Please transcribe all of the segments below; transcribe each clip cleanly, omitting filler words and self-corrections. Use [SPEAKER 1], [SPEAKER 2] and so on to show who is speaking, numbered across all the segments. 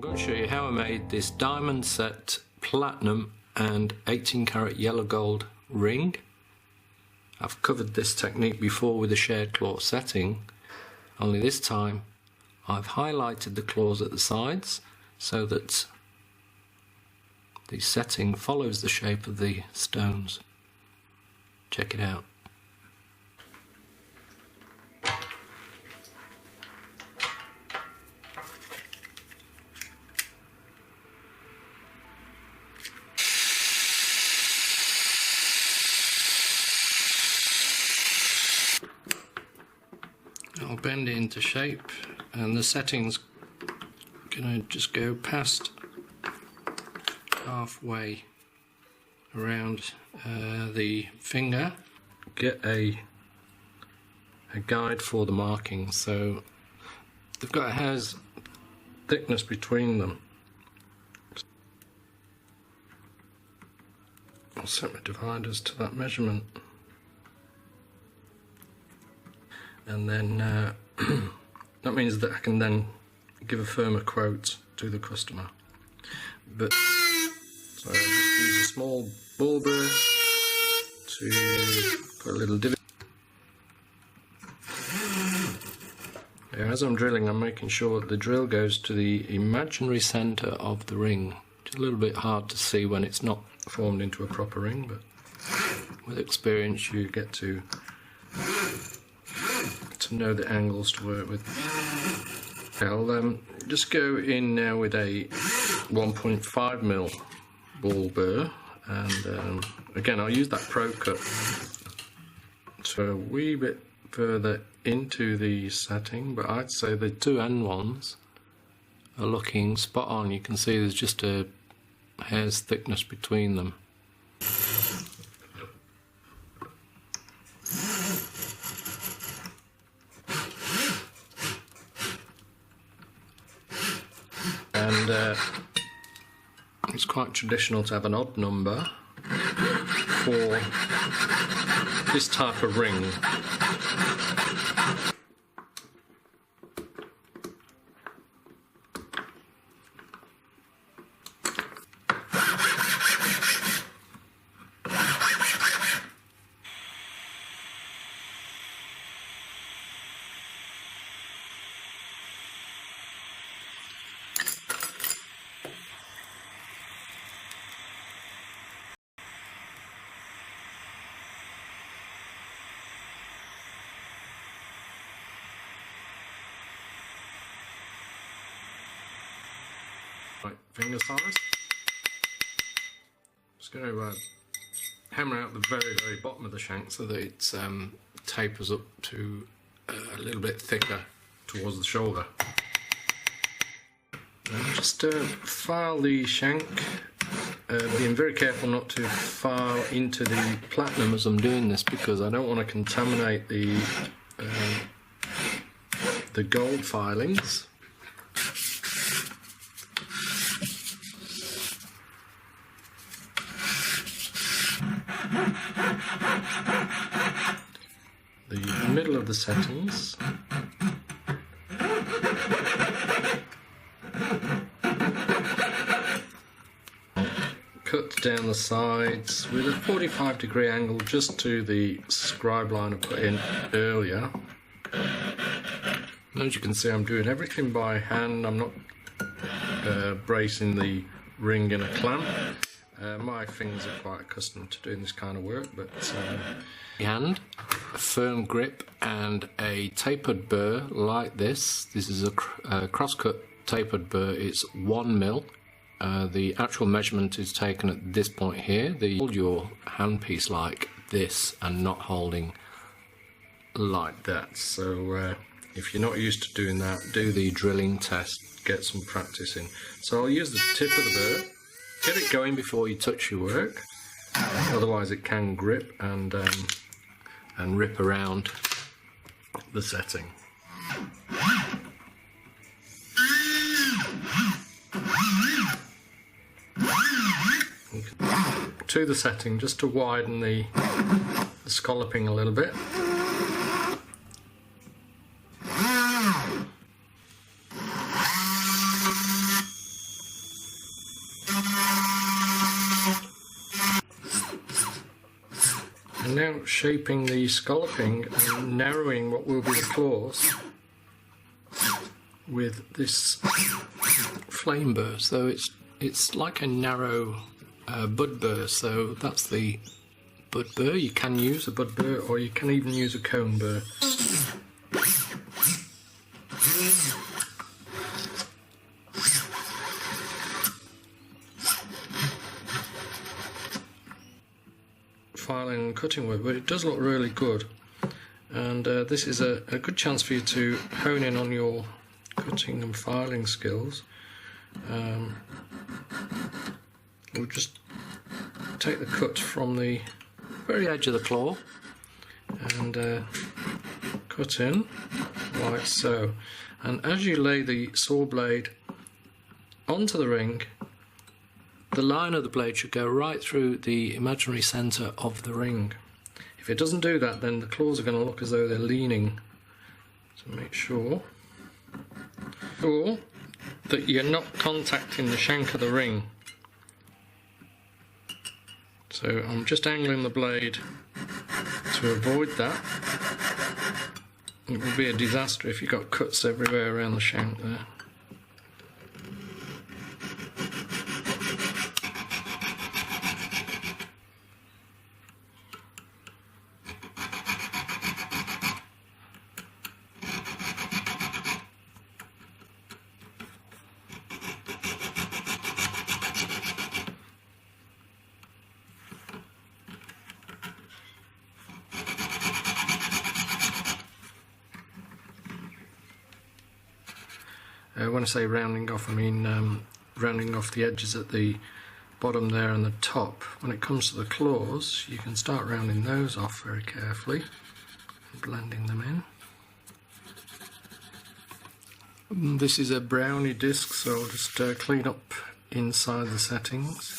[SPEAKER 1] going to show you how I made this diamond set platinum and 18 karat yellow gold ring. I've covered this technique before with a shared claw setting, only this time I've highlighted the claws at the sides so that the setting follows the shape of the stones. Check it out. I'll bend it into shape, and the setting's gonna just go past halfway around the finger. Get a guide for the markings, so they've got a hair's thickness between them. I'll set my dividers to that measurement. And then that means that I can then give a firmer quote to the customer. But so I just use a small ball burr to put a little divot. Yeah, as I'm drilling, I'm making sure that the drill goes to the imaginary centre of the ring. It's a little bit hard to see when it's not formed into a proper ring, but with experience you get to know the angles to work with. I'll just go in now with a 1.5mm ball burr, and again I'll use that Pro Cut to a wee bit further into the setting, but I'd say the two end ones are looking spot on. You can see there's just a hair's thickness between them. And it's quite traditional to have an odd number for this type of ring. Right, finger size. Just going to hammer out the very bottom of the shank so that it tapers up to a little bit thicker towards the shoulder. Just file the shank, being very careful not to file into the platinum as I'm doing this, because I don't want to contaminate the gold filings. The middle of the settings. Cut down the sides with a 45-degree angle just to the scribe line I put in earlier. And as you can see, I'm doing everything by hand. I'm not bracing the ring in a clamp. My fingers are quite accustomed to doing this kind of work, but hand, a firm grip, and a tapered burr like this. This is a cross-cut tapered burr. It's 1mm. The actual measurement is taken at this point here. Hold your handpiece like this and not holding like that. So if you're not used to doing that, do the drilling test, get some practice in. So I'll use the tip of the burr. Get it going before you touch your work, otherwise it can grip and rip around the setting. To the setting just to widen the scalloping a little bit. now shaping the scalloping and narrowing what will be the claws with this flame burr. So it's like a narrow bud burr, so that's the bud burr. You can use a bud burr, or you can even use a cone burr. Filing and cutting work, but it does look really good, and this is a good chance for you to hone in on your cutting and filing skills. We'll just take the cut from the very edge of the claw and cut in like so, and as you lay the saw blade onto the ring, the line of the blade should go right through the imaginary centre of the ring. If it doesn't do that, then the claws are going to look as though they're leaning. So make sure that you're not contacting the shank of the ring. So I'm just angling the blade to avoid that. It would be a disaster if you got cuts everywhere around the shank there. When I say rounding off, I mean rounding off the edges at the bottom there and the top. When it comes to the claws, you can start rounding those off very carefully, blending them in. This is a brownie disc, so I'll just clean up inside the settings.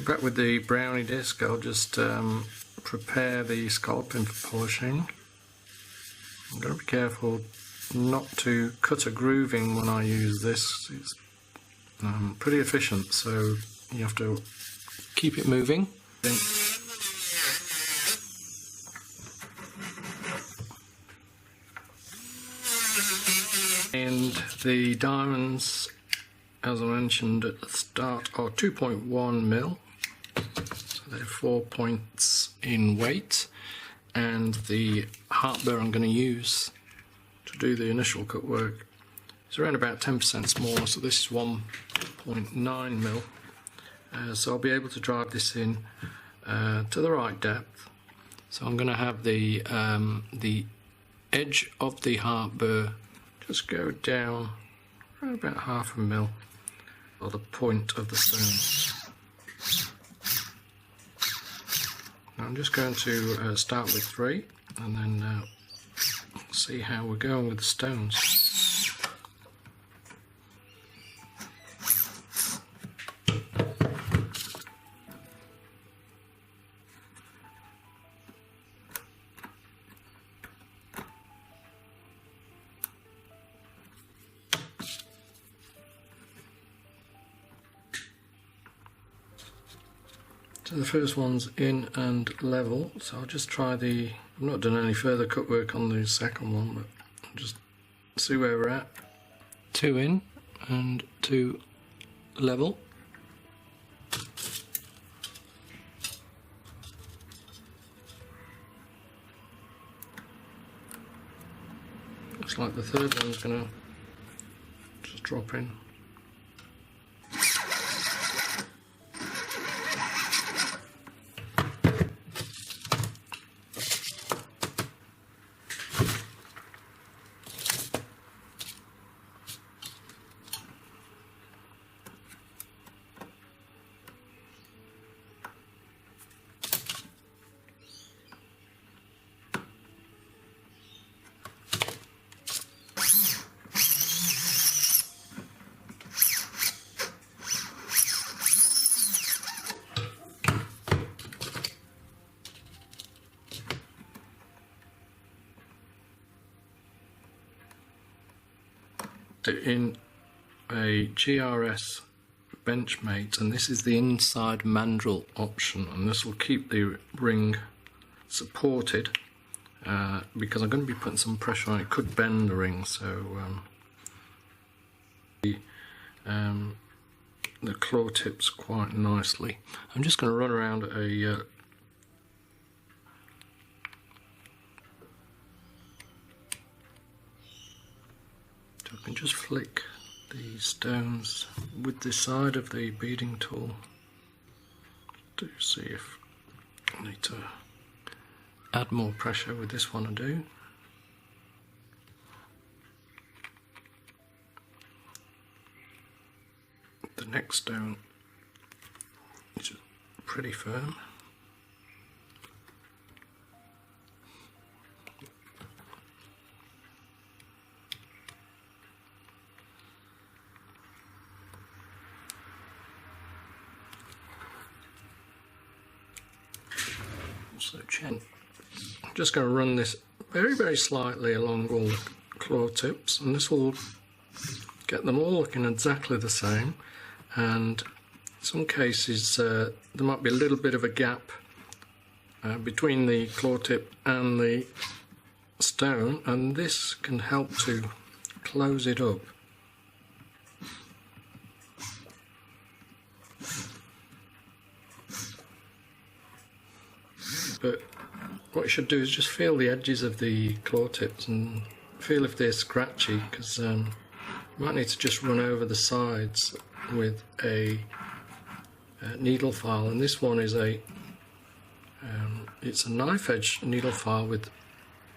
[SPEAKER 1] Back with the brownie disc, I'll just prepare the scalloping for polishing. I'm going to be careful not to cut a grooving when I use this. It's pretty efficient, so you have to keep it moving. And the diamonds, as I mentioned at the start, are 2.1 mil. They're 4 points in weight, and the heart burr I'm going to use to do the initial cut work is around about 10% smaller, so this is 1.9 mil. So I'll be able to drive this in to the right depth. So I'm going to have the edge of the heart burr just go down around about 0.5 mil, or the point of the stone. I'm just going to start with 3 and then see how we're going with the stones. So the first one's in and level, so I'll just try I've not done any further cut work on the second one, but I'll just see where we're at. 2 in and 2 level. Looks like the third one's going to just drop in. In a GRS Benchmate, and this is the inside mandrel option, and this will keep the ring supported because I'm going to be putting some pressure on it. It could bend the ring, so the claw tips quite nicely. I'm just going to run around a so I can just flick the stones with the side of the beading tool to see if I need to add more pressure with this one. I do. The next stone is pretty firm. So I'm just going to run this very slightly along all the claw tips, and this will get them all looking exactly the same. And in some cases there might be a little bit of a gap between the claw tip and the stone, and this can help to close it up. But what you should do is just feel the edges of the claw tips and feel if they're scratchy, because you might need to just run over the sides with a needle file. And this one is it's a knife edge needle file with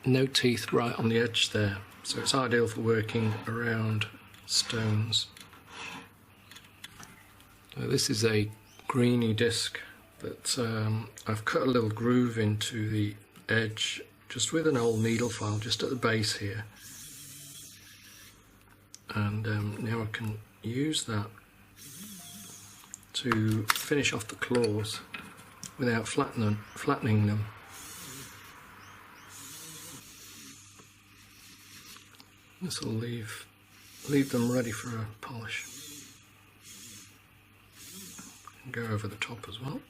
[SPEAKER 1] no teeth right on the edge there, so it's ideal for working around stones. So this is a greeny disc that I've cut a little groove into the edge just with an old needle file just at the base here, and now I can use that to finish off the claws without flattening them. This will leave them ready for a polish. And go over the top as well.